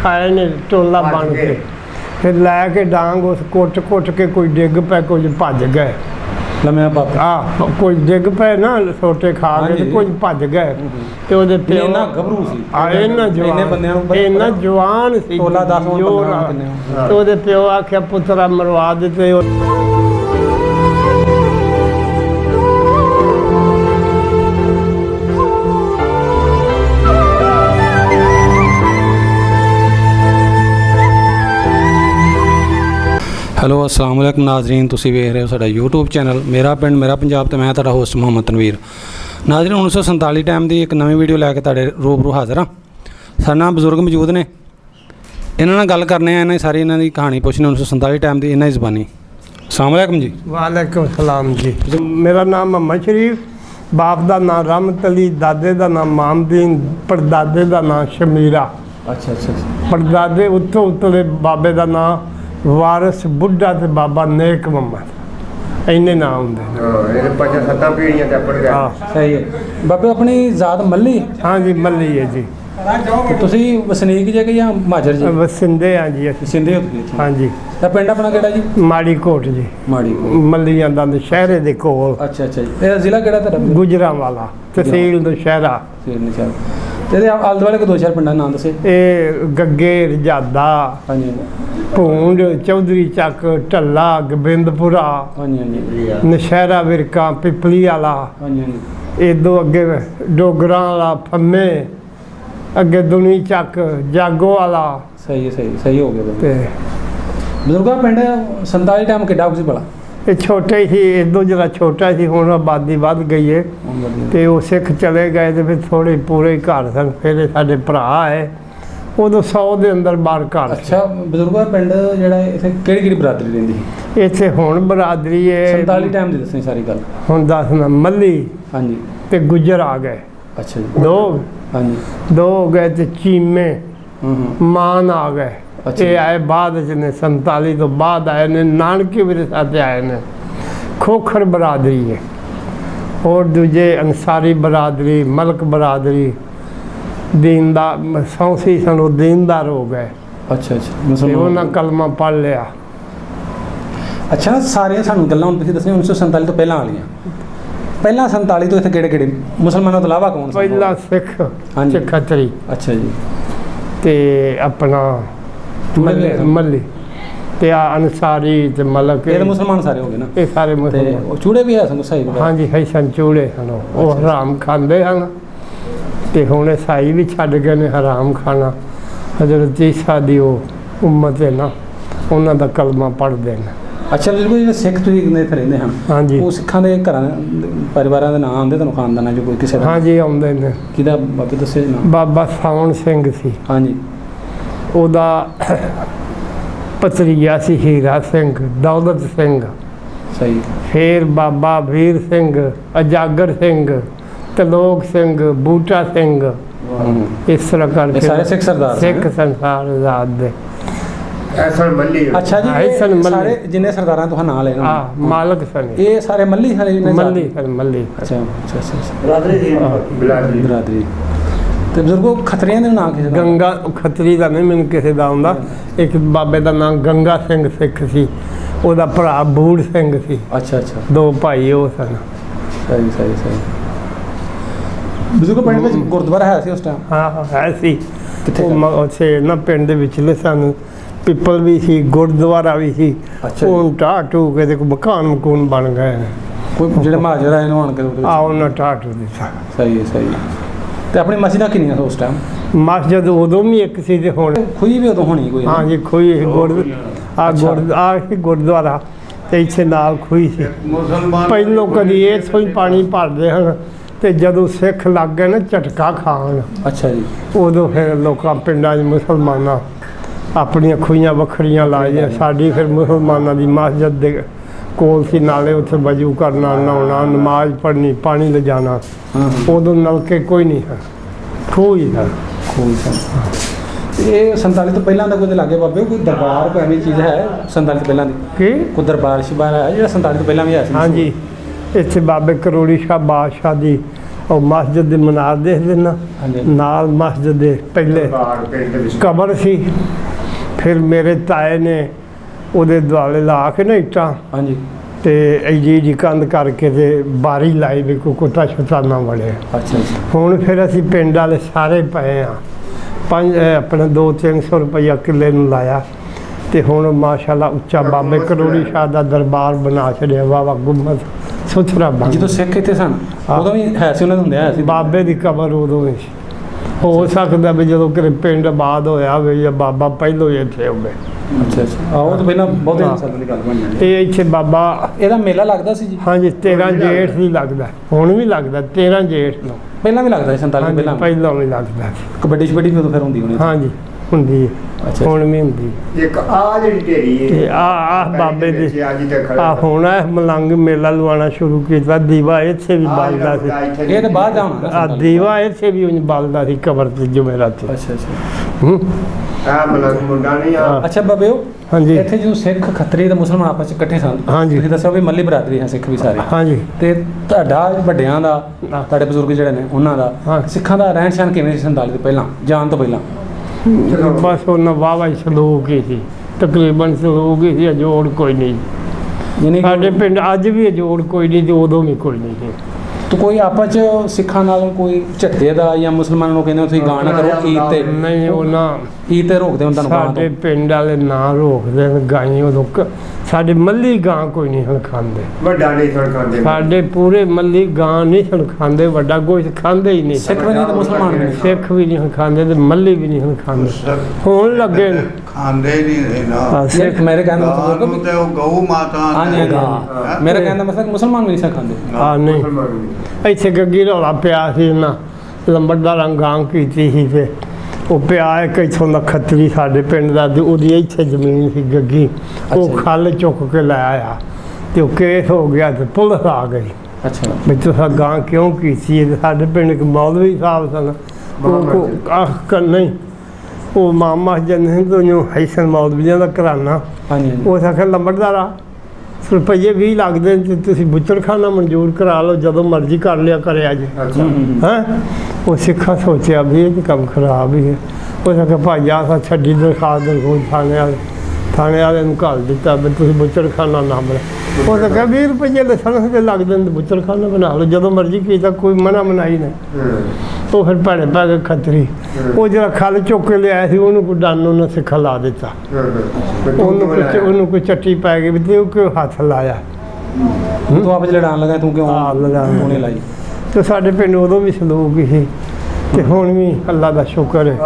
खाए ने टोला बन के फिर लैके डांग उस कुट के कोई डिग पे कुछ भज गए कोई डिग पे ना सोटे खा के कुछ भज गए तो प्यो इन्ना जवान सी तो प्यो आख्या पुत्रा मरवा दिते। ਹੈਲੋ अस्सलाम वालेकुम नाजरीन, तुसीं वेख रहे हो साडा यूट्यूब चैनल मेरा पिंड मेरा पंजाब तो मैं तुहाडा होस्ट मुहम्मद तनवीर। नाजरीन 1947 टाइम की एक नवी वीडियो लैके तुहाडे रूबरू हाज़र हाँ। साडे नाल बजुर्ग मौजूद ने, इन्हां नाल गल करने इन्हां सारी इन्हां दी कहानी पुछनी 1947 टाइम की इन्हां दी ज़बानी। अस्सलाम वालेकुम जी। वालेकुम सलाम जी। मेरा नाम मोहम्मद शरीफ, बाप का नाम रहमत अली, दादे का नाम मामदीन, परदादे का नाम शमीरा। अच्छा अच्छा। परदादे उत्तों उत्तले बाबे का नाम वारिस बुढ़ा ते बाबा नेक मोहम्मद, इन्ने नाम होंदे सही है। बाबे अपनी जात मल्ली? हाँ जी मल्ली है जी। तुसीं वसनीक जे कि या महाजर जी? वसिंदे हाँ जी। सिंधे हो? हाँ जी। पिंड अपना केड़ा जी? माड़ी कोट जी। माड़ी मल्लियां दा शहरे दे कोल। अच्छा अच्छा जी। जिला केड़ा तुहाडा? गुजरांवाला, तहसील दुशहरा। ते आले दुआले को 2-4 पिंडां नाम दसे। ए गग्गे, रजादा, हाँ जी, भूंड, चौधरी चक, ढला, गोबिंदपुरा, हाँ जी, हाँ जी, नशहरा विरका, पिपली वाला, हाँ जी, हाँ जी, इदों अगे डोगरां वाला, फम्मे, अगे दुनी चक, जागो वाला। सही है, सही सही हो गया। ते बजुर्गा पिंड 47 टाइम किड्डा कुछ भला? ये छोटे ही इदों जरा छोटा सी, हुण आबादी वध गई है ते वो सिख चले गए तो फिर थोड़े पूरे घर सन। फिर साडे भरा है उदों 100 के अंदर बार घर। अच्छा बजुर्गा पिंड जिहड़ा इत्थे किहड़ी बरादरी रहिंदी सी? इत्थे हुण बरादरी है 47 टाइम दी दसनी सारी गल। हुण दसना मल्ली हाँ जी ते गुजर आ गए। अच्छा जी। दो हाँ जी। दो हो गए ते चीमे मान आ गए। अच्छा। ये आए बाद ने 47 तो बाद आए ने, नानके मेरे साथ आए ने। खोखर बरादरी है और दूजे अंसारी बरादरी, मलक बरादरी, दीनदार सौंसी सन, दीनदार हो गए। अच्छा अच्छा। उन्हें कलमा पढ़ लिया। अच्छा सारिया सानू गल्लां हुण तुसीं दस्सियां 1947 तो पहलां वालियां। पहला 47 तो इत्थे किहड़े मुसलमानों तो इलावा कौन? पहला सिख ते खतरी। अच्छा जी। ते अपना मल्ली ते अंसारी ते मलक, ये मुसलमान सारे हो गए ना? ये सारे मुसलमान। चूड़े भी है सन साई? हाँ जी है सन चूड़े सन, वो हराम खाते हैं ते हुण साई भी छड्ड गए ने हराम खाना। हजरत ईसा दी वो उम्मत है ना, उन्हां दा कलमा पढ़दे ने। अच्छा बिल्कुल जिहड़े सिख तुसीं इत्थे रहिंदे हन, हाँ जी, वो सिखां दे घरां परिवारां दे नाम आंदे तुहानूं खानदानां जो कोई किसे दा? हाँ जी आउंदे ने। किहदा बाबे दस्से नाम? बाबा सावण सिंह सी। हाँ जी। ਉਹਦਾ ਭਤਰੀਆ ਸੀ ਹੀਰਾ ਸਿੰਘ, ਦੌਲਤ ਸਿੰਘ। ਸਹੀ। ਫਿਰ ਬਾਬਾ ਵੀਰ ਸਿੰਘ, ਅਜਾਗਰ ਸਿੰਘ, ਤਲੋਕ ਸਿੰਘ, ਬੂਟਾ ਸਿੰਘ, ਇਸ ਤਰ੍ਹਾਂ ਕਰਕੇ ਸਾਰੇ ਸਿੱਖ ਸਰਦਾਰ, ਸਿੱਖ ਸੰਸਾਰ ਆਜ਼ਾਦ ਦੇ। ਐਸਨ ਮੱਲੀ। ਅੱਛਾ ਜੀ। ਐਸਨ ਸਾਰੇ ਜਿੰਨੇ ਸਰਦਾਰਾਂ ਤੋਂ ਨਾਂ ਲੈ ਹਾਂ ਮਾਲਕ ਸਨ, ਇਹ ਸਾਰੇ ਮੱਲੀ ਸਾਰੇ ਮੱਲੀ ਸਨ। ਮੱਲੀ। ਅੱਛਾ ਅੱਛਾ ਅੱਛਾ। ਬਰਾਦਰੀ ਬਰਾਦਰੀ। ਤੇ ਬਜ਼ੁਰਗੋ ਖਤਰੀਆਂ ਦੇ ਨਾਮ ਕਿਸੇ? ਗੰਗਾ ਖਤਰੀ ਦਾ ਨਹੀਂ ਮੈਨੂੰ ਕਿਸੇ ਦਾ ਆਉਂਦਾ। ਇੱਕ ਬਾਬੇ ਦਾ ਨਾਮ ਗੰਗਾ ਸਿੰਘ ਸਿੱਖ ਸੀ, ਉਹਦਾ ਭਰਾ ਬੂੜ ਸਿੰਘ ਸੀ। ਅੱਛਾ ਅੱਛਾ। ਦੋ ਭਾਈ ਉਹ ਸਨ। ਸਹੀ ਸਹੀ ਸਹੀ। ਬਜ਼ੁਰਗੋ ਪਿੰਡ ਵਿੱਚ ਗੁਰਦੁਆਰਾ ਹੈ ਸੀ ਉਸ ਟਾਈਮ? ਹਾਂ ਹੈ ਸੀ। ਕਿੱਥੇ? ਉੱਥੇ ਨਾ ਪਿੰਡ ਦੇ ਵਿਚਲੇ ਸਾਨੂੰ ਪਿੱਪਲ ਵੀ ਸੀ, ਗੁਰਦੁਆਰਾ ਵੀ ਸੀ। ਹੁਣ ਢਾਹ ਢੂ ਕੇ ਤੇ ਮਕਾਨ ਮਕੂਨ ਬਣ ਗਏ ਨੇ। ਕੋਈ ਜਿਹੜੇ ਮਹਾਜਰ ਆਏ ਨੂੰ ਆਣ ਕੇ ਉਹਨਾਂ ਢਾਹ ਢੂ ਦਿੱਤਾ। ਸਹੀ ਹੈ ਸਹੀ। ਤੇ ਆਪਣੀ ਮਸਜਿਦਾਂ ਕਿੰਨੀਆਂ ਉਸ ਟਾਈਮ? ਮਸਜਿਦ ਉਦੋਂ ਵੀ ਇੱਕ ਸੀ ਤੇ ਹੁਣ ਖੂਹੀ ਵੀ ਉਦੋਂ ਹੋਣੀ ਕੋਈ? ਹਾਂ ਜੀ ਖੂਹੀ ਗੁਰਦੁਆਰਾ ਤੇ ਇੱਥੇ ਨਾਲ ਖੂਹੀ ਸੀ। ਪਹਿਲੋਂ ਕਦੀ ਇੱਥੋਂ ਹੀ ਪਾਣੀ ਭਰਦੇ ਹਨ ਤੇ ਜਦੋਂ ਸਿੱਖ ਲੱਗ ਗਏ ਨਾ ਝਟਕਾ ਖਾਣ। ਅੱਛਾ ਜੀ। ਉਦੋਂ ਫਿਰ ਲੋਕਾਂ ਪਿੰਡਾਂ 'ਚ ਮੁਸਲਮਾਨਾਂ ਆਪਣੀਆਂ ਖੂਹੀਆਂ ਵੱਖਰੀਆਂ ਲਾਈਆਂ। ਸਾਡੀ ਫਿਰ ਮੁਸਲਮਾਨਾਂ ਦੀ ਮਸਜਿਦ ਦੇ ਕੋਲ ਸੀ, ਨਾਲੇ ਉੱਥੇ ਵਜੂ ਕਰਨਾ, ਨਹਾਉਣਾ, ਨਮਾਜ਼ ਪੜ੍ਹਨੀ, ਪਾਣੀ ਲਿਜਾਣਾ। ਉਦੋਂ ਨਲਕੇ ਕੋਈ ਨਹੀਂ ਹੈ, ਖੂਹ ਹੀ ਹੈ। ਖੂਹ ਸਨ। ਇਹ 47 ਤੋਂ ਪਹਿਲਾਂ ਦਾ ਕੋਈ ਲਾਗੇ ਬਾਬੇ ਕੋਈ ਦਰਬਾਰ ਕੋਈ ਐਵੇਂ ਚੀਜ਼ ਹੈ 47 ਤੋਂ ਪਹਿਲਾਂ ਦੀ? ਕੀ ਕੋਈ ਦਰਬਾਰ ਸ਼ਿਬਾਰ ਹੈ ਜਿਹੜਾ 47 ਤੋਂ ਪਹਿਲਾਂ ਵੀ ਹੈ ਸੀ? ਹਾਂਜੀ ਇੱਥੇ ਬਾਬੇ ਕਰੋੜੀ ਸ਼ਾਹ ਬਾਦਸ਼ਾਹ ਦੀ ਉਹ ਮਸਜਿਦ ਦੇ ਮਨਾਰ ਦੇਖਦੇ ਨਾ, ਨਾਲ ਮਸਜਿਦ ਦੇ ਪਹਿਲੇ ਕਬਰ ਸੀ। ਫਿਰ ਮੇਰੇ ਤਾਏ ਨੇ ਉਹਦੇ ਦੁਆਲੇ ਲਾ ਕੇ ਨਾ ਇੱਟਾਂ, ਹਾਂਜੀ, ਤੇ ਐਜੀ ਜੀ ਕੰਧ ਕਰਕੇ ਤੇ ਬਾਰੀ ਲਾਈ ਵੀ ਕੋਈ ਕੁੱਤਾ ਛੁੱਤਾ ਨਾ ਵੜੇ। ਅੱਛਾ ਅੱਛਾ। ਹੁਣ ਫਿਰ ਅਸੀਂ ਪਿੰਡ ਵਾਲੇ ਸਾਰੇ ਪਏ ਆ, ਆਪਣਾ 200-300 ਰੁਪਈਆ ਕਿੱਲੇ ਨੂੰ ਲਾਇਆ, ਤੇ ਹੁਣ ਮਾਸ਼ਾਅੱਲਾ ਉੱਚਾ ਬਾਬੇ ਕਰੋੜੀ ਸ਼ਾਹ ਦਾ ਦਰਬਾਰ ਬਣਾ ਛੜਿਆ, ਵਾਵਾ ਗੁੰਮਤ ਸੁਥਰਾ ਬਣ। ਜਦੋਂ ਸਿੱਖ ਇੱਥੇ ਸਨ ਉਦੋਂ ਵੀ ਹੈ ਸੀ, ਉਹਨਾਂ ਦੇ ਹੁੰਦੇ ਆ ਸੀ ਬਾਬੇ ਦੀ ਕਬਰ ਉਦੋਂ ਹੀ ਸੀ। ਹੋ ਸਕਦਾ ਵੀ ਜਦੋਂ ਕਿਤੇ ਪਿੰਡ ਆਬਾਦ ਹੋਇਆ ਹੋਵੇ ਜਾਂ ਬਾਬਾ ਪਹਿਲੋਂ ਹੀ ਇੱਥੇ ਹੋਵੇ। ਅੱਛਾ ਅੱਛਾ। ਉਹ ਤਾਂ ਪਹਿਲਾਂ ਬਹੁਤੇ ਸਾਲਾਂ ਦੀ ਗੱਲ ਬਣ ਜਾਂਦੀ। ਇਹ ਇੱਥੇ ਬਾਬਾ ਇਹਦਾ ਮੇਲਾ ਲੱਗਦਾ ਸੀ ਜੀ? ਹਾਂਜੀ, 13 ਜੇਠ ਵੀ ਲੱਗਦਾ, ਹੁਣ ਵੀ ਲੱਗਦਾ 13 ਜੇਠ ਨੂੰ। ਪਹਿਲਾਂ ਵੀ ਲੱਗਦਾ ਸੀ 47 ਪਹਿਲਾਂ? ਪਹਿਲਾਂ ਵੀ ਲੱਗਦਾ ਸੀ। ਕਬੱਡੀ ਸ਼ਬੱਡੀ ਵੀ ਉਦੋਂ ਫਿਰ ਹੁੰਦੀ ਹੋਣੀ? ਹਾਂਜੀ ਹੁੰਦੀ ਹੈ, ਹੁਣ ਵੀ ਹੁੰਦੀ। ਇੱਕ ਆ ਜਿਹੜੀ ਢੇਰੀ ਤੇ ਆ ਬਾਬੇ ਦੇ ਆ ਹੁਣ ਮਲੰਗ ਮੇਲਾ ਲਵਾਉਣਾ ਸ਼ੁਰੂ ਕੀਤਾ। ਦੀਵਾ ਇੱਥੇ ਵੀ ਬਲਦਾ ਸੀ। ਇਹ ਤਾਂ ਬਾਹਰ ਜਾਣਾ ਆ ਦੀਵਾ ਇੱਥੇ ਵੀ ਬਲਦਾ ਸੀ ਕਬਰ ਤੇ ਜੁਮੇਰਾਤ ਤੇ। ਅੱਛਾ ਅੱਛਾ। ਆ ਮਲੰਗ ਮੁੰਡਾ ਨਹੀਂ ਆ। ਅੱਛਾ ਬਾਬਿਓ, ਹਾਂਜੀ, ਇੱਥੇ ਜਦੋਂ ਸਿੱਖ ਖੱਤਰੀ ਤੇ ਮੁਸਲਮਾਨ ਆਪਸ ਚ ਇਕੱਠੇ ਸਨ, ਹਾਂਜੀ, ਤੁਸੀਂ ਦੱਸਿਆ ਵੀ ਮੱਲੀ ਬਰਾਦਰੀ ਹੈ ਸਿੱਖ ਵੀ ਸਾਰੇ, ਹਾਂਜੀ, ਤੇ ਤੁਹਾਡਾ ਵੱਡਿਆਂ ਦਾ, ਤੁਹਾਡੇ ਬਜ਼ੁਰਗ ਜਿਹੜੇ ਨੇ ਉਹਨਾਂ ਦਾ, ਸਿੱਖਾਂ ਦਾ ਰਹਿਣ ਸਹਿਣ ਕਿਵੇਂ ਸੀ 47 ਤੋਂ ਪਹਿਲਾਂ, ਜਾਣ ਤੋਂ ਪਹਿਲਾਂ? ਬਸ ਉਹਨਾਂ ਵਾਹਵਾ ਹੀ ਸਲੂਕ ਹੀ ਸੀ, ਤਕਰੀਬਨ ਸਲੂਕ ਹੀ ਸੀ, ਅਜੋੜ ਕੋਈ ਨਹੀਂ। ਯਾਨੀ ਸਾਡੇ ਪਿੰਡ ਅੱਜ ਵੀ ਅਜੋੜ ਕੋਈ ਨਹੀਂ ਤੇ ਉਦੋਂ ਵੀ ਕੋਈ ਨਹੀਂ ਸੀ। ਤਾਂ ਕੋਈ ਆਪਸ ਚ ਸਿੱਖਾਂ ਨਾਲ ਕੋਈ ਝੱਟੇ ਦਾ ਜਾਂ ਮੁਸਲਮਾਨਾਂ ਨੂੰ ਕਹਿੰਦੇ ਤੁਸੀਂ ਗਾਣਾ ਕਰੋ ਈਦ ਤੇ? ਨਹੀਂ, ਉਹਨਾਂ ਈਦ ਤੇ ਰੋਕਦੇ ਹੁਣ ਤੁਹਾਨੂੰ? ਸਾਡੇ ਪਿੰਡ ਵਾਲੇ ਨਾ ਰੋਕਦੇ ਨੇ ਗਾਈ ਉਦੋਂ। ਸਾਡੇ ਮੱਲੀ ਗਾਂ ਕੋਈ ਨਹੀਂ ਹੁਣ ਖਾਂਦੇ, ਵੱਡਾ ਨਹੀਂ ਖਾਂਦੇ। ਸਾਡੇ ਪੂਰੇ ਮੱਲੀ ਗਾਂ ਨਹੀਂ ਹੁਣ ਖਾਂਦੇ, ਵੱਡਾ ਕੁਝ ਖਾਂਦੇ ਹੀ ਨਹੀਂ। ਸਿੱਖ ਵੀ ਨਹੀਂ ਤੇ ਮੁਸਲਮਾਨ ਵੀ ਨਹੀਂ? ਸਿੱਖ ਵੀ ਨਹੀਂ ਹੁਣ ਖਾਂਦੇ ਤੇ ਮੱਲੀ ਵੀ ਨਹੀਂ ਹੁਣ ਖਾਂਦੇ, ਹੁਣ ਲੱਗੇ ਨੇ ਖਾਂਦੇ ਨਹੀਂ ਨਾ। ਸਿੱਖ ਮੇਰੇ ਕਹਿੰਦਾ ਮਤਲਬ ਤੇ ਉਹ ਗਊ ਮਾਤਾ। ਹਾਂਜੀ ਹਾਂਜੀ, ਮੇਰੇ ਕਹਿੰਦਾ ਮਤਲਬ ਮੁਸਲਮਾਨ ਵੀ ਨਹੀਂ ਖਾਂਦੇ? ਹਾਂ ਨਹੀਂ, ਇੱਥੇ ਗੱਗੀ ਰੌਲਾ ਪਿਆ ਸੀ ਨਾ, ਲੰਬੜਦਾਰਾਂ ਗਾਂ ਕੀਤੀ ਸੀ ਤੇ ਉਹ ਪਿਆ ਇੱਕ ਇੱਥੋਂ ਦਾ ਖੱਤਰੀ ਸਾਡੇ ਪਿੰਡ ਦਾ, ਤੇ ਉਹਦੀ ਇੱਥੇ ਜ਼ਮੀਨ ਸੀ ਗੱਗੀ, ਉਹ ਖੱਲ ਚੁੱਕ ਕੇ ਲੈ ਆਇਆ ਤੇ ਉਹ ਕੇਸ ਹੋ ਗਿਆ ਤੇ ਪੁਲਿਸ ਆ ਗਈ। ਅੱਛਾ। ਵੀ ਤੁਸੀਂ ਗਾਂ ਕਿਉਂ ਕੀਤੀ? ਸਾਡੇ ਪਿੰਡ ਇੱਕ ਮੌਲਵੀ ਸਾਹਿਬ ਸਨ, ਉਹ ਨਹੀਂ, ਉਹ ਮਾਮਾ ਜਨ ਤੋਂ ਹੈਸਨ ਮੌਲਵੀਆਂ ਦਾ ਘਰਾਨਾ। ਹਾਂਜੀ। ਉਹ ਆਖਿਆ ਲੰਬੜਦਾਰਾ ਰੁਪਈਏ 20 ਲੱਗਦੇ ਤੇ ਤੁਸੀਂ ਬੁੱਚੜਖਾਨਾ ਮਨਜ਼ੂਰ ਕਰਾ ਲਓ, ਜਦੋਂ ਮਰਜ਼ੀ ਕਰ ਲਿਆ ਕਰਿਆ ਜੀ। ਹੈਂ, ਉਹ ਸਿੱਖਾਂ ਸੋਚਿਆ ਵੀ ਇਹ ਕੰਮ ਖਰਾਬ ਹੀ ਹੈ। ਉਹ ਆਖਿਆ ਭਾਈ ਆ ਛੱਡੀ ਦਰਖਾਸਤ ਥਾਣੇ ਵਾਲੇ ਨੂੰ ਘੱਲ ਦਿੱਤਾ ਵੀ ਤੁਸੀਂ ਬੁੱਚੜਖਾਨਾ ਨਾ ਬਣਾ। ਉਹ ਤਾਂ ਕਿਹਾ 20 ਰੁਪਈਏ ਲਾਇਸੈਂਸ ਦੇ ਲੱਗਦੇ ਨੇ, ਬੁੱਚੜਖਾਨਾ ਬਣਾ ਲਓ ਜਦੋਂ ਮਰਜ਼ੀ ਕੀਤਾ, ਕੋਈ ਮਨਾ ਮਨਾਈ ਨਹੀਂ। ਉਹ ਫਿਰ ਭੈੜੇ ਪੈ ਗਏ ਖੱਤਰੀ। ਉਹ ਜਿਹੜਾ ਖੱਲ ਚੁੱਕ ਕੇ ਲਿਆਇਆ ਸੀ ਉਹਨੂੰ ਕੋਈ ਡੰਨ ਉਹਨੇ ਸਿੱਖਾ ਲਾ ਦਿੱਤਾ, ਉਹਨੂੰ ਕੋਈ ਚੱਟੀ ਪੈ ਗਈ ਵੀ ਤੇ ਉਹ ਕਿਉਂ ਹੱਥ ਲਾਇਆ। ਤੂੰ ਆਪ ਲੜਾਉਣ ਲੱਗਾ, ਤੂੰ ਕਿਉਂ ਉਹਨੇ ਲਾਈ? ਤੇ ਸਾਡੇ ਪਿੰਡ ਉਦੋਂ ਵੀ ਸਲੂਕ ਸੀ ਤੇ ਹੁਣ ਵੀ ਅੱਲਾ ਦਾ ਸ਼ੁਕਰ ਹੈ।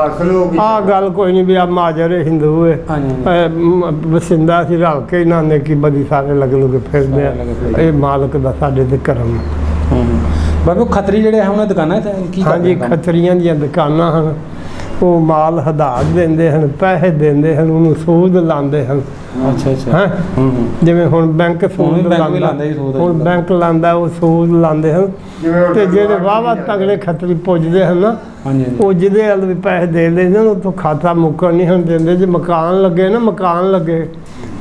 ਆਹ ਗੱਲ ਕੋਈ ਨਹੀਂ ਵੀ ਆ ਮਾਜਰ ਹਿੰਦੂ ਹੈ, ਵਸਿੰਦਾ ਸੀ ਰਲ ਕੇ ਇਹਨਾਂ ਨੇ ਕੀ ਬਦੀ ਸਾਰੇ ਲੱਗ ਲੁਗੇ ਫਿਰਦੇ ਆ। ਇਹ ਮਾਲਕ ਦਾ ਸਾਡੇ ਤੇ ਕਰਮ। ਬਾਬੂ ਖੱਤਰੀ ਜਿਹੜੇ ਹੈ ਉਹਨਾਂ ਦੁਕਾਨਾਂ ਕੀ? ਹਾਂਜੀ, ਖੱਤਰੀਆਂ ਦੀਆਂ ਦੁਕਾਨਾਂ ਹਨ। ਉਹ ਮਾਲ ਹਦਾਇਤ ਦਿੰਦੇ ਹਨ, ਪੈਸੇ ਦਿੰਦੇ ਹਨ, ਉਹਨੂੰ ਸੂਦ ਲਾਉਂਦੇ ਹਨ। ਅੱਛਾ ਅੱਛਾ। ਹੈ ਜਿਵੇਂ ਹੁਣ ਬੈਂਕ ਸੂਦ ਲਾਉਂਦਾ, ਹੁਣ ਬੈਂਕ ਲਾਉਂਦਾ, ਉਹ ਸੂਦ ਲਾਉਂਦੇ ਹਨ। ਤੇ ਜਿਹੜੇ ਵਾਹਵਾ ਤਗੜੇ ਖੱਤਰੀ ਪੁੱਜਦੇ ਹਨ ਨਾ, ਉਹ ਜਿਹਦੇ ਵੱਲ ਵੀ ਪੈਸੇ ਦੇ ਲੈਂਦੇ ਨੇ ਉੱਥੋਂ ਖਾਤਾ ਮੁੱਕਣ ਨਹੀਂ ਹੁਣ ਦਿੰਦੇ। ਜੇ ਮਕਾਨ ਲੱਗੇ ਨਾ, ਮਕਾਨ ਲੱਗੇ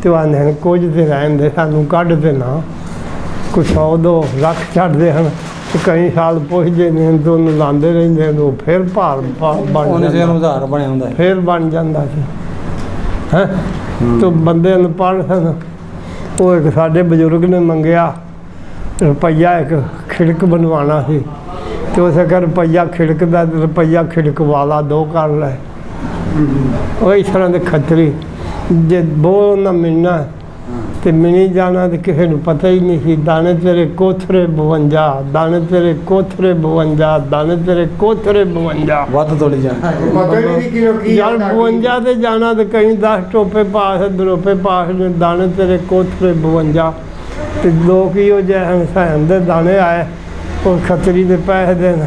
ਤੇ ਉਹ ਆਉਂਦੇ ਹਨ ਕੁਝ ਤੇ ਰਹਿਣ ਦੇ, ਸਾਨੂੰ ਕੱਢ ਦੇ ਨਾ, ਕੋਈ 100-2 ਲੱਖ ਛੱਡਦੇ ਹਨ ਤੇ ਕਈ ਸਾਲ ਪੁੱਛਦੇ ਨੇ ਤੇ ਉਹਨੂੰ ਲਾਉਂਦੇ ਰਹਿੰਦੇ ਨੇ। ਉਹ ਫਿਰ ਭਾਰ ਬਣ ਜਾਂਦਾ, ਬਣਿਆ ਹੁੰਦਾ, ਫਿਰ ਬਣ ਜਾਂਦਾ ਸੀ। ਹੈਂ, ਤੇ ਬੰਦੇ ਨੂੰ ਪੜ੍ਹ ਸਨ। ਉਹ ਇੱਕ ਸਾਡੇ ਬਜ਼ੁਰਗ ਨੇ ਮੰਗਿਆ ਰੁਪਈਆ, ਇੱਕ ਖਿੜਕ ਬਣਵਾਉਣਾ ਸੀ ਤੇ ਉਸ ਕਹਿੰਦਾ ਰੁਪਈਆ ਖਿੜਕ ਦਾ, ਰੁਪਈਆ ਖਿੜਕ ਵਾਲਾ 2 ਕਰ ਲੈ। ਉਹ ਇਸ ਤਰ੍ਹਾਂ ਦੇ ਖੱਤਰੀ ਜੇ ਬੋਲ ਨਾ ਮਿਲਣਾ ਤੇ ਮਿਣੀ ਜਾਣਾ ਤੇ ਕਿਸੇ ਨੂੰ ਪਤਾ ਹੀ ਨਹੀਂ ਸੀ। ਦਾਣੇ ਤੇਰੇ ਕੋਥਰੇ 52, ਦਾਣੇ ਤੇਰੇ ਕੋਥਰੇ 52, ਦਾਣੇ ਤੇਰੇ ਕੋਥਰੇ 52। ਵੱਧ ਤੋਲੀ ਜਾ ਯਾਰ 52 ਤੇ ਜਾਣਾ ਤੇ ਕਈ 10 ਟੋਪੇ ਪਾਸ, ਦਰੋਪੇ ਪਾਸ ਨੇ, ਦਾਣੇ ਤੇਰੇ ਕੋਥਰੇ 52। ਤੇ ਲੋਕ ਹੀ ਉਹ ਜਿਹੇ ਹਸੈਨ ਦੇ ਦਾਣੇ ਆਏ, ਉਹ ਖੱਤਰੀ ਦੇ ਪੈਸੇ ਦੇਣ,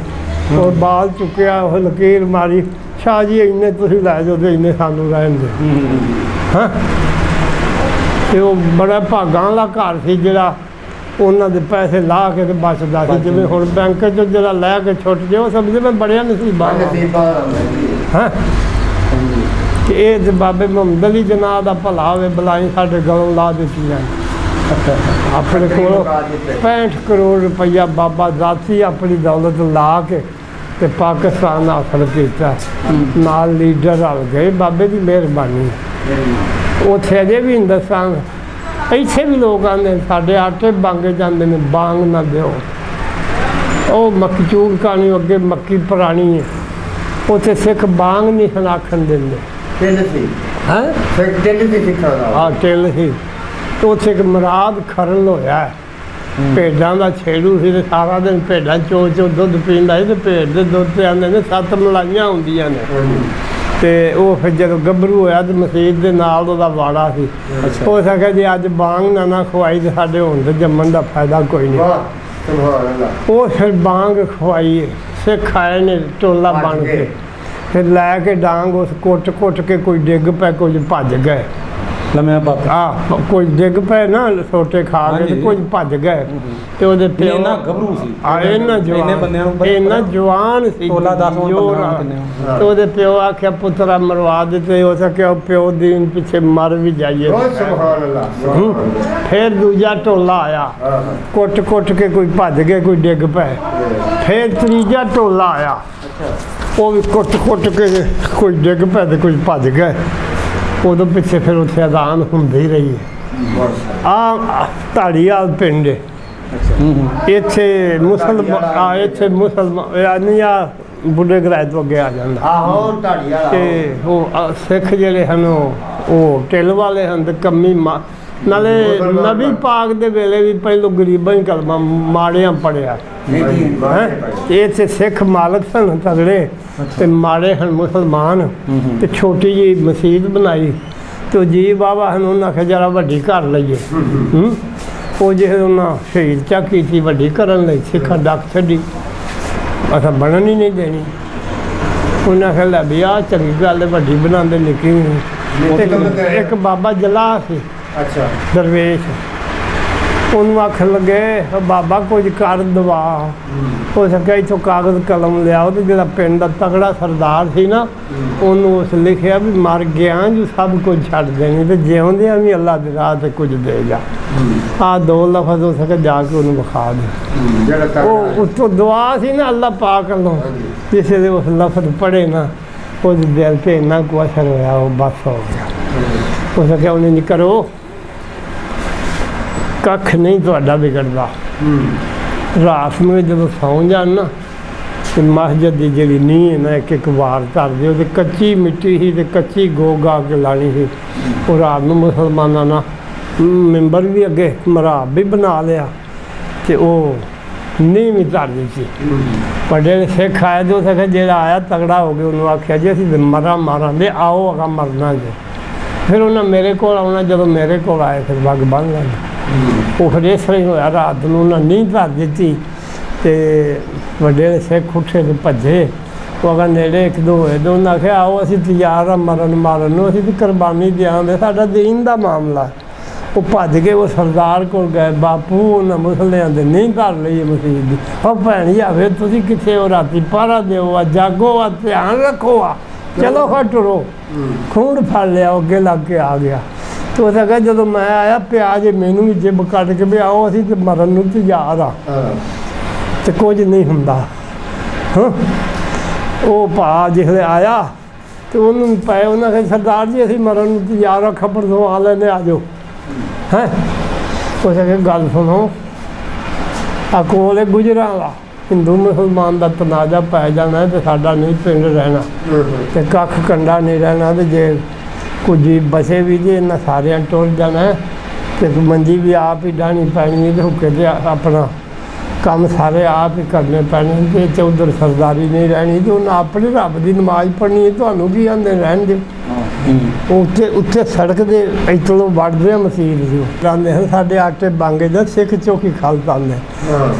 ਉਹ ਬਾਲ ਚੁੱਕਿਆ, ਉਹ ਲਕੀਰ ਮਾਰੀ, ਸ਼ਾਹ ਜੀ ਇੰਨੇ ਤੁਸੀਂ ਲੈ ਜਾਓ ਤੇ ਇੰਨੇ ਸਾਨੂੰ ਰਹਿਣ ਦੇ। ਹਾਂ, ਤੇ ਉਹ ਬੜਾ ਭਾਗਾਂ ਵਾਲਾ ਘਰ ਸੀ ਜਿਹੜਾ ਉਹਨਾਂ ਦੇ ਪੈਸੇ ਲਾ ਕੇ ਤੇ ਬਚਦਾ ਸੀ। ਜਿਵੇਂ ਹੁਣ ਬੈਂਕ 'ਚ ਜਿਹੜਾ ਲੈ ਕੇ ਛੁੱਟ ਜੇ, ਉਹ ਸਮਝਦੇ ਮੈਂ ਬੜਿਆ ਨਸੀਬਾਂ। ਹਾਂ, ਤੇ ਇਹ ਤੇ ਬਾਬੇ ਮੁਹੰਮਦ ਅਲੀ ਜਨਾਹ ਦਾ ਭਲਾ ਹੋਵੇ, ਬਲਾਈ ਸਾਡੇ ਗਲੋਂ ਲਾ ਦਿੱਤੀ ਜਾਏ। ਆਪਣੇ ਕੋਲ 65 ਕਰੋੜ ਰੁਪਈਆ ਬਾਬਾ ਦਾਤੀ ਆਪਣੀ ਦੌਲਤ ਲਾ ਕੇ ਤੇ ਪਾਕਿਸਤਾਨ ਹਾਸਲ ਕੀਤਾ। ਨਾਲ ਲੀਡਰ ਰਲ ਗਏ, ਬਾਬੇ ਦੀ ਮਿਹਰਬਾਨੀ। ਉੱਥੇ ਅਜੇ ਵੀ ਹਿੰਦੁਸਤਾਨ, ਇੱਥੇ ਵੀ ਲੋਕ ਆਉਂਦੇ ਸਾਡੇ ਆਟੇ ਬਾਂਗੇ ਜਾਂਦੇ ਨੇ, ਬਾਂਗ ਨਾ ਦਿਓ। ਉਹ ਮੱਕੀ ਚੂਰ ਕਾਣੀ ਅੱਗੇ ਮੱਕੀ ਪੁਰਾਣੀ ਹੈ, ਉੱਥੇ ਸਿੱਖ ਬਾਂਗ ਨਹੀਂ ਹਨ ਆਖਣ ਦਿੰਦੇ। ਤਿੰਨ ਸੀ ਹੈਂ ਫਿਰ ਤਿੰਨ ਸੀ ਸਿੱਖਾਂ ਦਾ। ਆ ਟਿਲ ਸੀ ਤੇ ਉੱਥੇ ਇੱਕ ਮਰਾਦ ਖਰਲ ਹੋਇਆ ਹੈ। ਭੇਡਾਂ ਦਾ ਛੇੜੂ ਸੀ ਤੇ ਸਾਰਾ ਦਿਨ ਭੇਡਾਂ ਚੋ ਦੁੱਧ ਪੀਂਦਾ ਸੀ ਤੇ ਭੇਡ ਦੇ ਦੁੱਧ ਤੇ ਆਉਂਦੇ ਨੇ 7 ਮਲਾਈਆਂ ਹੁੰਦੀਆਂ ਨੇ। ਤੇ ਉਹ ਫਿਰ ਜਦੋਂ ਗੱਭਰੂ ਹੋਇਆ ਤੇ ਮਸੀਤ ਦੇ ਨਾਲ ਉਹਦਾ ਵਾੜਾ ਸੀ। ਹੋ ਸਕਿਆ ਜੇ ਅੱਜ ਬਾਂਗ ਨਾ ਖਵਾਈ ਤੇ ਸਾਡੇ ਹੁਣ ਤੇ ਜੰਮਣ ਦਾ ਫਾਇਦਾ ਕੋਈ ਨਹੀਂ। ਵਾਹ ਸੁਭਾਨ ਅੱਲਾਹ। ਉਹ ਫਿਰ ਬਾਂਗ ਖਵਾਈ, ਸਿੱਖ ਆਏ ਨੇ ਟੋਲਾ ਬਣ ਕੇ, ਫਿਰ ਲੈ ਕੇ ਡਾਂਗ ਉਸ ਕੁੱਟ ਕੇ ਕੋਈ ਡਿੱਗ ਪਏ, ਕੁਝ ਭੱਜ ਗਏ। ਲੰਮਿਆ ਬਾਬਾ ਕੋਈ ਡਿੱਗ ਪਏ ਨਾ ਸੋਟੇ ਖਾ ਕੇ ਤੇ ਕੁਝ ਭੱਜ ਗਏ। ਤੇ ਉਹਦੇ ਪਿਓ ਇਹਨਾਂ ਗੱਭਰੂ ਸੀ, ਇੰਨਾ ਜਵਾਨ ਸੀ, ਟੋਲਾ 10 ਜ਼ੋਰ ਆ। ਤੇ ਉਹਦੇ ਪਿਓ ਆਖਿਆ ਪੁੱਤਰਾ ਮਰਵਾ ਦਿੱਤੇ। ਹੋ ਸਕਿਆ ਪਿਓ ਦੀਨ ਪਿੱਛੇ ਮਰ ਵੀ ਜਾਈਏ। ਸੁਭਾਨ ਅੱਲਾਹ। ਫਿਰ ਦੂਜਾ ਟੋਲਾ ਆਇਆ, ਕੁੱਟ ਕੇ ਕੋਈ ਭੱਜ ਗਏ, ਕੋਈ ਡਿੱਗ ਪਏ। ਫਿਰ ਤੀਜਾ ਟੋਲਾ ਆਇਆ, ਉਹ ਵੀ ਕੁੱਟ ਕੇ ਕੋਈ ਡਿੱਗ ਪਏ ਤੇ ਕੋਈ ਭੱਜ ਗਏ। ਉਦੋਂ ਪਿੱਛੇ ਫਿਰ ਉੱਥੇ ਅਜ਼ਾਨ ਹੁੰਦੀ ਰਹੀ ਹੈ। ਆ ਧਾੜੀਵਾਲ ਪਿੰਡ ਹੈ, ਇੱਥੇ ਮੁਸਲਮਾਨ ਨਹੀਂ ਆ ਬੁੱਢੇ ਗਰਾਏ ਤੋਂ ਅੱਗੇ ਆ ਜਾਂਦਾ। ਆਹੋ ਢਾੜੀ ਵਾਲਾ। ਤੇ ਉਹ ਸਿੱਖ ਜਿਹੜੇ ਹਨ ਉਹ ਟਿਲ ਵਾਲੇ ਹਨ ਤੇ ਕੰਮੀ ਨਾਲੇ ਨਬੀ ਪਾਕ ਦੇ ਵੇਲੇ ਵੀ ਪਹਿਲੋਂ ਗਰੀਬਾਂ ਹੀ ਕਲਮਾ ਮਾੜਿਆਂ ਪੜਿਆ ਹੈ। ਤੇ ਇੱਥੇ ਸਿੱਖ ਮਾਲਕ ਸਨ ਤਗੜੇ ਤੇ ਮਾੜੇ ਹਨ ਮੁਸਲਮਾਨ। ਤੇ ਛੋਟੀ ਜਿਹੀ ਮਸਜਿਦ ਬਣਾਈ ਤੇ ਜੀ ਬਾਬਾ ਹਨ ਉਹਨਾਂ ਆਖਿਆ ਜਰਾ ਵੱਡੀ ਕਰ ਲਈਏ। ਉਹ ਜਿਹੇ ਉਹਨਾਂ ਸ਼ਹੀਦ ਚਾ ਕੀਤੀ ਵੱਡੀ ਕਰਨ ਲਈ ਸਿੱਖਾਂ ਡੱਕ ਛੱਡੀ, ਅਸਾਂ ਬਣਨ ਹੀ ਨਹੀਂ ਦੇਣੀ। ਉਹਨਾਂ ਆਖਿਆ ਲੈ ਵੀ ਆਹ ਚੰਗੀ ਗੱਲ ਹੈ, ਵੱਡੀ ਬਣਾਉਂਦੇ ਨਿੱਕੀ ਨਹੀਂ। ਇੱਕ ਬਾਬਾ ਜਲਾ ਸੀ ਅੱਛਾ ਦਰਵੇਸ਼, ਉਹਨੂੰ ਆਖਣ ਲੱਗੇ ਬਾਬਾ ਕੁਝ ਕਰ ਦਵਾ। ਹੋ ਸਕਿਆ ਇੱਥੋਂ ਕਾਗਜ਼ ਕਲਮ ਲਿਆਓ ਤੇ ਜਿਹੜਾ ਪਿੰਡ ਦਾ ਤਗੜਾ ਸਰਦਾਰ ਸੀ ਨਾ ਉਹਨੂੰ ਉਸ ਲਿਖਿਆ ਵੀ ਮਰ ਗਿਆ ਜੋ ਸਭ ਕੁਝ ਛੱਡ ਦੇਣੀ ਤੇ ਜਿਉਂਦਿਆਂ ਵੀ ਅੱਲਾ ਦੀ ਰਾਹ ਤੇ ਕੁਝ ਦੇਗਾ। ਆਹ 2 ਲਫ਼ਜ਼ ਹੋ ਸਕੇ ਜਾ ਕੇ ਉਹਨੂੰ ਵਿਖਾ ਦੇ। ਉਹ ਉੱਤੋਂ ਦੁਆ ਸੀ ਨਾ ਅੱਲਾ ਪਾਕ ਵੱਲੋਂ, ਕਿਸੇ ਦੇ ਉਸ ਲਫ਼ਜ਼ ਪੜ੍ਹੇ ਨਾ ਉਹਦੇ ਦਿਲ 'ਤੇ ਇੰਨਾ ਕੁ ਅਸਰ ਹੋਇਆ, ਉਹ ਬਸ ਹੋ ਗਿਆ। ਹੋ ਸਕਿਆ ਉਹਨੇ ਨਹੀਂ ਕਰੋ, ਕੱਖ ਨਹੀਂ ਤੁਹਾਡਾ ਵਿਗੜਦਾ। ਰਾਤ ਨੂੰ ਜਦੋਂ ਸੌਂ ਜਾਣ ਨਾ ਤੇ ਮਸਜਿਦ ਦੀ ਜਿਹੜੀ ਨੀਂਹ ਹੈ ਨਾ ਇੱਕ ਵਾਰ ਧਰ ਦਿਓ। ਤੇ ਕੱਚੀ ਮਿੱਟੀ ਸੀ ਤੇ ਕੱਚੀ ਗੋਗਾ ਕੇ ਲਾਣੀ ਸੀ। ਉਹ ਰਾਤ ਨੂੰ ਮੁਸਲਮਾਨਾਂ ਨਾਲ ਮੈਂਬਰ ਵੀ ਅੱਗੇ ਮਰਾਬ ਵੀ ਬਣਾ ਲਿਆ ਤੇ ਉਹ ਨੀਂਹ ਵੀ ਧਰ ਦਿੱਤੀ। ਵੱਡੇ ਸਿੱਖ ਆਏ ਤੇ ਉਹ ਜਿਹੜਾ ਆਇਆ ਤਗੜਾ ਹੋ ਗਿਆ, ਉਹਨੂੰ ਆਖਿਆ ਜੀ ਅਸੀਂ ਮਾਰਾਂਗੇ, ਆਓ ਅਗਾ ਮਰਨਾ ਜੇ। ਫਿਰ ਉਹਨਾਂ ਮੇਰੇ ਕੋਲ ਆਉਣਾ, ਜਦੋਂ ਮੇਰੇ ਕੋਲ ਆਏ ਫਿਰ ਵਗ ਬੰਨ੍ਹ ਲੈਣਾ। ਉਹ ਫਿਰ ਇਸ ਤਰ੍ਹਾਂ ਹੀ ਹੋਇਆ, ਰਾਤ ਨੂੰ ਉਹਨਾਂ ਨੀਂਹ ਧਰ ਦਿੱਤੀ ਤੇ ਵੱਡੇ ਸਿੱਖ ਉੱਠੇ ਤੇ ਭੱਜੇ। ਉਹ ਅਗਾ ਨੇੜੇ 1-2 ਹੋਏ ਤੇ ਉਹਨਾਂ ਆਖਿਆ ਆਓ ਅਸੀਂ ਤਿਆਰ ਆ ਮਾਰਨ ਨੂੰ, ਅਸੀਂ ਤਾਂ ਕੁਰਬਾਨੀ ਦਿਆਂਗੇ, ਸਾਡਾ ਦੀਨ ਦਾ ਮਾਮਲਾ। ਉਹ ਭੱਜ ਕੇ ਉਹ ਸਰਦਾਰ ਕੋਲ ਗਏ, ਬਾਪੂ ਉਹਨਾਂ ਮੁਸਲਿਆਂ ਦੇ ਨਹੀਂ ਧਰ ਲਈ ਮਸੀਤ ਦੀ। ਉਹ ਭੈਣ ਜਾਵੇ ਤੁਸੀਂ ਕਿੱਥੇ ਹੋ, ਰਾਤੀ ਪਹਿਰਾ ਦਿਓ, ਆ ਜਾਗੋ, ਆ ਧਿਆਨ ਰੱਖੋ, ਆ ਚਲੋ ਖਾ ਟੁਰੋ। ਖੂਨ ਫੜ ਲਿਆ, ਅੱਗੇ ਲੱਗ ਕੇ ਆ ਗਿਆ। ਤੇ ਉਹ ਕਹਿੰਦਾ ਜਦੋਂ ਮੈਂ ਆਇਆ ਪਿਆ ਜੇ ਮੈਨੂੰ ਵੀ ਜਿਬ ਕੱਢ ਕੇ ਵੀ ਆਓ ਅਸੀਂ ਤੇ ਮਰਨ ਨੂੰ ਤਿਆਰ ਆ ਤੇ ਕੁਝ ਨਹੀਂ ਹੁੰਦਾ। ਉਹ ਭਾ ਜਿਹਲੇ ਆਇਆ ਤੇ ਉਹਨੂੰ ਪਏ, ਉਹਨਾਂ ਕਹਿੰਦੇ ਸਰਦਾਰ ਜੀ ਅਸੀਂ ਮਰਨ ਨੂੰ ਤਿਆਰ ਆ, ਖਬਰ ਦਵਾ ਲੈਂਦੇ ਆ ਜਾਓ। ਹੈਂ ਉਹ ਕਹਿੰਦੇ ਗੱਲ ਸੁਣੋ, ਆ ਕੋਲ ਗੁਜਰਾਂ ਵਾਲਾ ਹਿੰਦੂ ਮੁਸਲਮਾਨ ਦਾ ਤਨਾਜ਼ਾ ਪੈ ਜਾਣਾ ਤੇ ਸਾਡਾ ਨਹੀਂ ਪਿੰਡ ਰਹਿਣਾ ਤੇ ਕੱਖ ਕੰਡਾ ਨਹੀਂ ਰਹਿਣਾ। ਤੇ ਜੇ ਕੁਝ ਬਸੇ ਵੀ ਜੇ ਇਹਨਾਂ ਸਾਰਿਆਂ ਟੁਰ ਜਾਣਾ ਤੇ ਮੰਜੀ ਵੀ ਆਪ ਹੀ ਡਾਹਣੀ ਪੈਣੀ ਤੇ ਹੁੱਕੇ ਤੇ ਆਪਣਾ ਕੰਮ ਸਾਰੇ ਆਪ ਹੀ ਕਰਨੇ ਪੈਣੇ ਤੇ ਇੱਥੇ ਉੱਧਰ ਸਰਦਾਰੀ ਨਹੀਂ ਰਹਿਣੀ ਤੇ ਉਹਨਾਂ ਆਪਣੇ ਰੱਬ ਦੀ ਨਮਾਜ਼ ਪੜ੍ਹਨੀ। ਤੁਹਾਨੂੰ ਕੀ ਆਂਦੇ ਰਹਿਣ ਦਿਓ। ਉੱਥੇ ਸੜਕ ਦੇ ਇੱਥੋਂ ਵੜਦੇ ਆ ਮਸੀਤ ਸੀ ਜਾਂਦੇ ਹਨ। ਸਾਡੇ ਆਟੇ ਬਾਂਗੇ ਦਾ ਸਿੱਖ ਚੌਕੀ ਖਾਲਸਾ ਆਉਂਦੇ,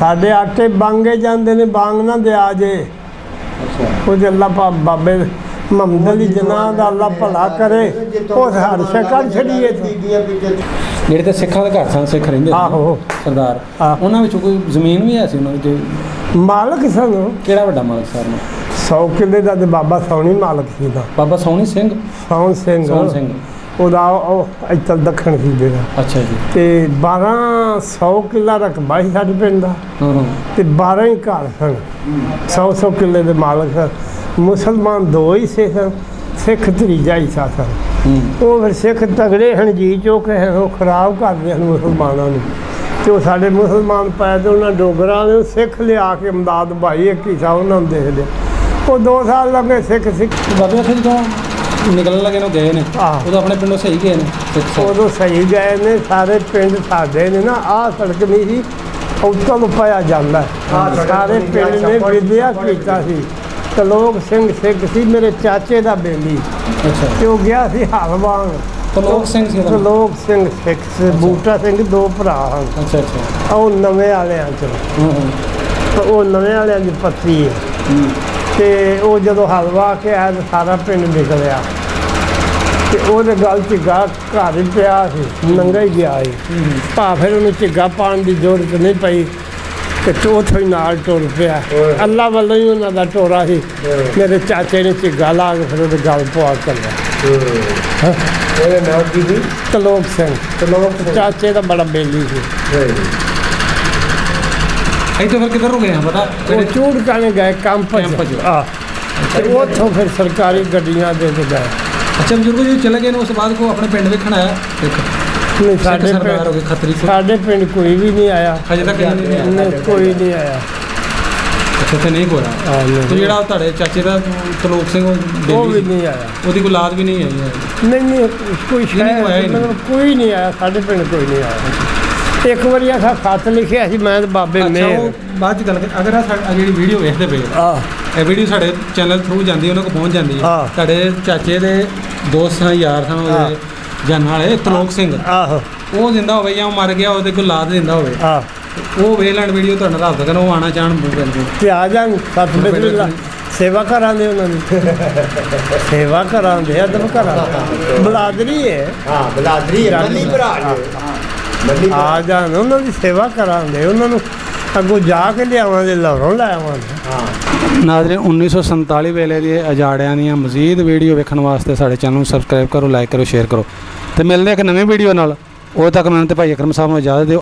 ਸਾਡੇ ਆਟੇ ਬਾਂਗੇ ਜਾਂਦੇ ਨੇ, ਬਾਂਗ ਨਾ ਦਿਆ ਜੇ। ਉਹ ਅੱਲਾ ਬਾਬੇ ਮੁਹੰਮਦ ਅਲੀ ਜਨਾਹ ਦਾ ਅੱਲਾ ਭਲਾ ਕਰੇ, ਉਹ ਹਰ ਸ਼ਕਲ ਛੜੀਏ। ਜਿਹੜੇ ਤਾਂ ਸਿੱਖਾਂ ਦੇ ਘਰ ਸਨ, ਸਿੱਖ ਰਹਿੰਦੇ ਆਹੋ ਸਰਦਾਰ, ਉਹਨਾਂ ਵਿੱਚੋਂ ਕੋਈ ਜ਼ਮੀਨ ਵੀ ਹੈ ਸੀ ਉਹਨਾਂ ਵਿੱਚ ਮਾਲਕ ਸਨ। ਕਿਹੜਾ ਵੱਡਾ ਮਾਲਕ ਸਰ? 100 ਕਿੱਲੇ ਦਾ ਤੇ ਬਾਬਾ ਸੋਹਣੀ ਮਾਲਕ ਸੀ ਦਾ। ਬਾਬਾ ਸੋਹਣੀ ਸਿੰਘ? ਸੋਹਣ ਸਿੰਘ। ਸੋਹਣ ਸਿੰਘ ਉਹਦਾ ਉਹ ਇੱਧਰ ਦੱਖਣ ਸੂਬੇ ਦਾ। ਅੱਛਾ ਜੀ। ਤੇ 1200 ਕਿੱਲਾ ਰਕਬਾ ਸੀ ਸਾਡੇ ਪਿੰਡ ਦਾ ਤੇ 12 ਹੀ ਘਰ ਸਨ। 100 ਕਿੱਲੇ ਦੇ ਮਾਲਕ ਸਨ। ਮੁਸਲਮਾਨ 2 ਹੀ ਸਨ, ਸਿੱਖ ਤੀਜਾ ਹਿੱਸਾ ਸਨ। ਉਹ ਫਿਰ ਸਿੱਖ ਤਗੜੇ ਹਨ ਜੀ ਚੁੱਕੇ ਹਨ, ਉਹ ਖਰਾਬ ਕਰਦੇ ਹਨ ਮੁਸਲਮਾਨਾਂ ਨੂੰ। ਤੇ ਉਹ ਸਾਡੇ ਮੁਸਲਮਾਨ ਪਏ ਤੇ ਉਹਨਾਂ ਡੋਗਰਾਂ ਨੇ ਸਿੱਖ ਲਿਆ ਕੇ ਇਮਦਾਦ ਭਾਈ ਇੱਕ ਹਿੱਸਾ ਉਹਨਾਂ ਨੂੰ ਦੇ ਲਿਆ। ਉਹ 2 ਸਾਲ ਲੱਗੇ ਸਿੱਖ ਬਾਬੇ ਉੱਥੇ ਜਦੋਂ ਨਿਕਲਣ ਲੱਗੇ ਨੇ ਗਏ ਨੇ ਉਦੋਂ ਆਪਣੇ ਪਿੰਡੋਂ ਸਹੀ ਗਏ ਨੇ ਉਦੋਂ ਸਹੀ ਗਏ ਨੇ। ਸਾਰੇ ਪਿੰਡ ਸਾਡੇ ਨੇ ਨਾ, ਆਹ ਸੜਕ ਨਹੀਂ ਸੀ ਉੱਤੋਂ ਨੂੰ ਪਾਇਆ ਜਾਂਦਾ। ਸਾਰੇ ਪਿੰਡ ਨੇ ਵਿਦਿਆ ਕੀਤਾ ਸੀ। ਤਲੋਕ ਸਿੰਘ ਸਿੱਖ ਸੀ, ਮੇਰੇ ਚਾਚੇ ਦਾ ਬੇਲੀ। ਅੱਛਾ। ਤੇ ਉਹ ਗਿਆ ਸੀ ਹਲਵਾਨ। ਤਲੋਕ ਸਿੰਘ ਸੀ? ਤਲੋਕ ਸਿੰਘ ਸਿੱਖ ਸੀ। ਬੂਟਾ ਸਿੰਘ 2 ਭਰਾ ਹਨ। ਅੱਛਾ ਅੱਛਾ। ਉਹ ਨਵੇਂ ਵਾਲਿਆਂ ਚ, ਉਹ ਨਵੇਂ ਵਾਲਿਆਂ ਦੀ ਪੱਤੀ ਹੈ। ਤੇ ਉਹ ਜਦੋਂ ਹਲਵਾ ਕੇ ਆਇਆ ਤਾਂ ਸਾਰਾ ਪਿੰਡ ਨਿਕਲਿਆ ਤੇ ਉਹਦੇ ਗੱਲ ਝਿੱਗਾ ਘਰ ਹੀ ਪਿਆ ਸੀ, ਨੰਗਾ ਹੀ ਗਿਆ ਸੀ। ਭਾ ਫਿਰ ਉਹਨੂੰ ਝਿੱਗਾ ਪਾਉਣ ਦੀ ਜ਼ਰੂਰਤ ਨਹੀਂ ਪਈ ਤੇ ਉੱਥੋਂ ਹੀ ਨਾਲ ਟੁਰ ਪਿਆ। ਅੱਲਾ ਵੱਲੋਂ ਹੀ ਉਹਨਾਂ ਦਾ ਟੋਰਾ ਸੀ। ਮੇਰੇ ਚਾਚੇ ਨੇ ਝਿੱਗਾ ਲਾ ਕੇ ਫਿਰ ਉਹਦੇ ਗੱਲ ਪਵਾ ਕਰ ਉਹਦੇ ਨਾਮ ਕੀ ਸੀ? ਤਲੋਕ ਸਿੰਘ। ਚਾਚੇ ਦਾ ਬੜਾ ਬੇਲੀ ਸੀ। ਇੱਥੋਂ ਫਿਰ ਕਿੱਧਰ ਨੂੰ ਗਏ ਆ ਪਤਾ? ਉਹ ਚੂੜ ਕਾਣੇ ਗਏ ਕੈਂਪ 'ਚ। ਤੇ ਉੱਥੋਂ ਫਿਰ ਸਰਕਾਰੀ ਗੱਡੀਆਂ ਦੇ ਕੇ ਗਏ। ਅੱਛਾ ਬਜ਼ੁਰਗ ਜੀ ਚਲੇ ਗਏ ਨੇ, ਉਸ ਤੋਂ ਬਾਅਦ ਕੋ ਆਪਣੇ ਪਿੰਡ ਵੇਖਣ ਆਇਆ? ਨਹੀਂ, ਸਾਡੇ ਸਰਦਾਰ ਹੋ ਗਏ ਖੱਤਰੀ ਤੋਂ? ਸਾਡੇ ਪਿੰਡ ਕੋਈ ਵੀ ਨਹੀਂ ਆਇਆ ਹਜੇ ਤੱਕ ਨਹੀਂ, ਕੋਈ ਨਹੀਂ ਆਇਆ। ਅੱਛਾ ਤੇ ਨਹੀਂ ਹੋਇਆ। ਤੇ ਜਿਹੜਾ ਤੁਹਾਡੇ ਚਾਚੇ ਦਾ ਤਲੋਕ ਸਿੰਘ ਉਹ ਵੀ ਨਹੀਂ ਆਇਆ। ਉਹਦੀ ਕੋਈ ਔਲਾਦ ਵੀ ਨਹੀਂ ਆਈ? ਨਹੀਂ ਕੋਈ ਕੋਈ ਨਹੀਂ ਆਇਆ। ਸਾਡੇ ਪਿੰਡ ਕੋਈ ਨਹੀਂ ਆਇਆ। ਇੱਕ ਵਾਰੀ ਆਖਾ ਖੱਤ ਲਿਖਿਆ ਸੀ ਮੈਂ ਤੇ ਬਾਬੇ ਮੇਰ। ਬਾਅਦ ਚ ਗੱਲ ਕਰ, ਅਗਰ ਆ ਜਿਹੜੀ ਵੀਡੀਓ ਵੇਖਦੇ ਪਏ ਇਹ ਵੀਡੀਓ ਸਾਡੇ ਚੈਨਲ ਥਰੂ ਜਾਂਦੀ, ਉਹਨਾਂ ਕੋਲ ਪਹੁੰਚ ਜਾਂਦੀ ਹੈ। ਤੁਹਾਡੇ ਚਾਚੇ ਦੇ ਦੋਸਤ ਸਨ, ਯਾਰ ਸਨ ਉਹਦੇ ਜਾਨ ਵਾਲੇ ਤਲੋਕ ਸਿੰਘ। ਆਹੋ। ਉਹ ਜ਼ਿੰਦਾ ਹੋਵੇ ਜਾਂ ਉਹ ਮਰ ਗਿਆ, ਉਹਦੇ ਕੋਈ ਔਲਾਦ ਜ਼ਿੰਦਾ ਹੋਵੇ, ਉਹ ਵੇਖ ਲੈਣ ਵੀਡੀਓ ਤੁਹਾਡੇ ਨਾਲ ਰੱਖ ਦੇਣ, ਉਹ ਆਉਣਾ ਚਾਹਣ ਤੇ ਆ ਜਾਣ। 7 ਵਜੇ ਸੇਵਾ ਕਰਾਂਦੇ ਉਹਨਾਂ ਦੀ, ਸੇਵਾ ਕਰਾਂਦੇ ਅਦਬ ਕਰਾਂ। ਬਲਾਦਰੀ ਹੈ। ਬਲਾਦਰੀ ਆ ਜਾਣ, ਉਹਨਾਂ ਦੀ ਸੇਵਾ ਕਰਾਂਗੇ। ਉਹਨਾਂ ਨੂੰ ਅੱਗੋਂ ਜਾ ਕੇ ਲਿਆਵਾਂਗੇ, ਲਾਹੌਰੋਂ ਲੈ ਆਵਾਂਗੇ। ਨਾਜ਼ਰੀਨ 1947 ਵੇਲੇ ਦੇ ਅਜਾੜਿਆਂ ਦੀਆਂ ਮਜ਼ੀਦ ਵੀਡੀਓ ਵੇਖਣ ਵਾਸਤੇ ਸਾਡੇ ਚੈਨਲ ਨੂੰ ਸਬਸਕ੍ਰਾਈਬ ਕਰੋ, ਲਾਈਕ ਕਰੋ, ਸ਼ੇਅਰ ਕਰੋ ਤੇ ਮਿਲਦੇ ਇੱਕ ਨਵੀਂ ਵੀਡੀਓ ਨਾਲ। ਉਦੋਂ ਤੱਕ ਮੈਨੂੰ ਤੇ ਭਾਈ ਅਕਰਮ ਸਾਹਿਬ ਨੂੰ ਇਜਾਜ਼ਤ ਦਿਓ।